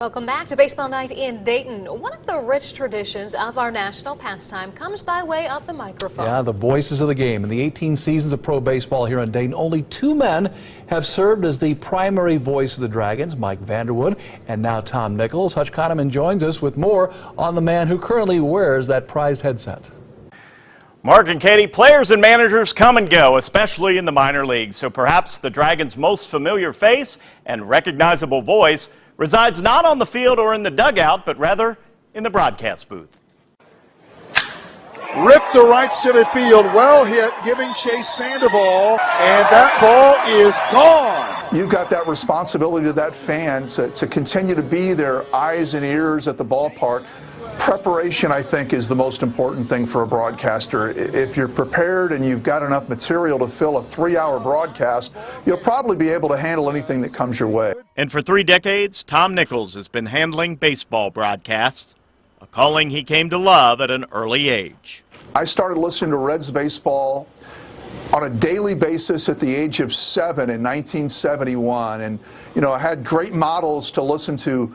Welcome back to Baseball Night in Dayton. One of the rich traditions of our national pastime comes by way of the microphone. Yeah, the voices of the game. In the 18 seasons of pro baseball here in Dayton, only 2 men have served as the primary voice of the Dragons, Mike Vanderwood and now Tom Nichols. Hutch Kahneman joins us with more on the man who currently wears that prized headset. Mark and Katie, players and managers come and go, especially in the minor leagues. So perhaps the Dragons' most familiar face and recognizable voice resides not on the field or in the dugout, but rather in the broadcast booth. Ripped to right center field, well hit, giving Chase Sandoval, and that ball is gone. You've got that responsibility to that fan to continue to be their eyes and ears at the ballpark. Preparation, I think, is the most important thing for a broadcaster. If you're prepared and you've got enough material to fill a 3-hour broadcast, you'll probably be able to handle anything that comes your way. And for 3 decades, Tom Nichols has been handling baseball broadcasts, a calling he came to love at an early age. I started listening to Reds baseball on a daily basis at the age of 7 in 1971. And, I had great models to listen to.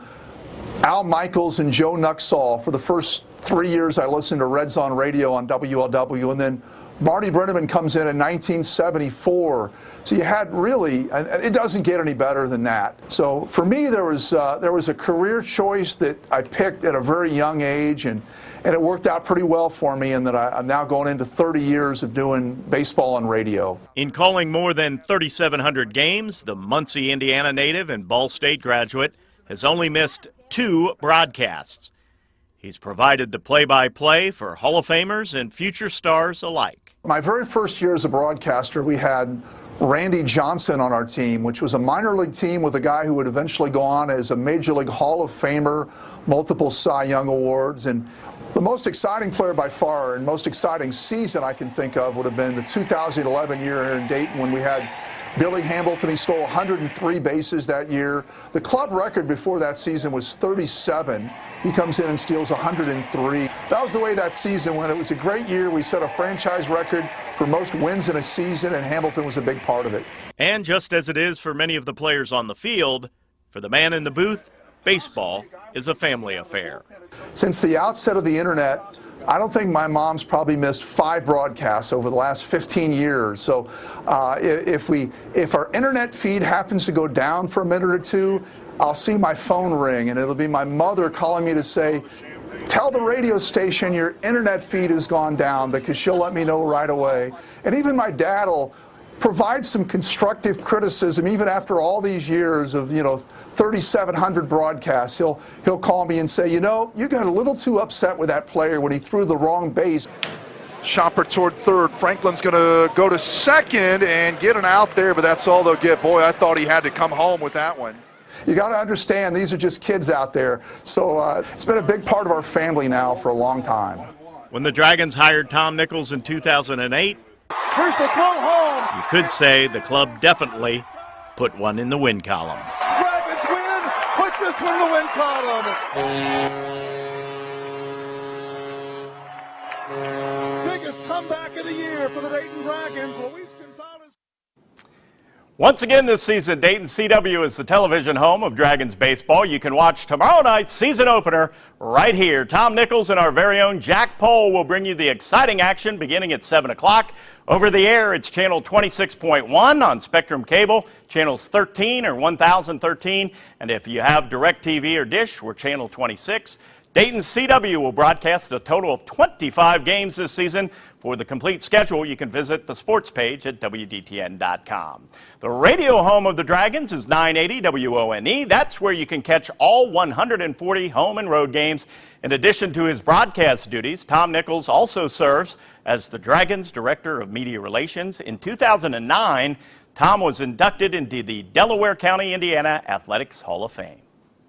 Al Michaels and Joe Nuxall. For the first 3 years, I listened to Reds on radio on WLW, and then Marty Brennaman comes in 1974. So you had really, it doesn't get any better than that. So for me, there was a career choice that I picked at a very young age, and it worked out pretty well for me, and that I'm now going into 30 years of doing baseball on radio. In calling more than 3,700 games, the Muncie, Indiana native and Ball State graduate has only missed 2 broadcasts. He's provided the play-by-play for Hall of Famers and future stars alike. My very first year as a broadcaster, we had Randy Johnson on our team, which was a minor league team with a guy who would eventually go on as a Major League Hall of Famer, multiple Cy Young Awards. And the most exciting player by far and most exciting season I can think of would have been the 2011 year here in Dayton when we had Billy Hamilton. He stole 103 bases that year. The club record before that season was 37. He comes in and steals 103. That was the way that season went. It was a great year. We set a franchise record for most wins in a season, and Hamilton was a big part of it. And just as it is for many of the players on the field, for the man in the booth, baseball is a family affair. Since the outset of the internet, I don't think my mom's probably missed 5 broadcasts over the last 15 years. So if our internet feed happens to go down for a minute or 2, I'll see my phone ring, and it'll be my mother calling me to say, tell the radio station your internet feed has gone down, because she'll let me know right away. And even my dad will provide some constructive criticism even after all these years of 3,700 broadcasts. He'll call me and say, you got a little too upset with that player when he threw the wrong base. Chopper toward third. Franklin's going to go to second and get an out there, but that's all they'll get. Boy, I thought he had to come home with that one. You got to understand, these are just kids out there. So it's been a big part of our family now for a long time. When the Dragons hired Tom Nichols in 2008, here's the throw home. you could say the club definitely put one in the win column. Dragons win. Put this one in the win column. Biggest comeback of the year for the Dayton Dragons. Luis Gonzalez. Once again this season, Dayton CW is the television home of Dragons baseball. You can watch tomorrow night's season opener right here. Tom Nichols and our very own Jack Pohl will bring you the exciting action beginning at 7 o'clock. Over the air, it's channel 26.1 on Spectrum Cable, channels 13 or 1013. And if you have DirecTV or Dish, we're channel 26. Dayton CW will broadcast a total of 25 games this season. For the complete schedule, you can visit the sports page at WDTN.com. The radio home of the Dragons is 980 WONE. That's where you can catch all 140 home and road games. In addition to his broadcast duties, Tom Nichols also serves as the Dragons Director of Media Relations. In 2009, Tom was inducted into the Delaware County, Indiana Athletics Hall of Fame.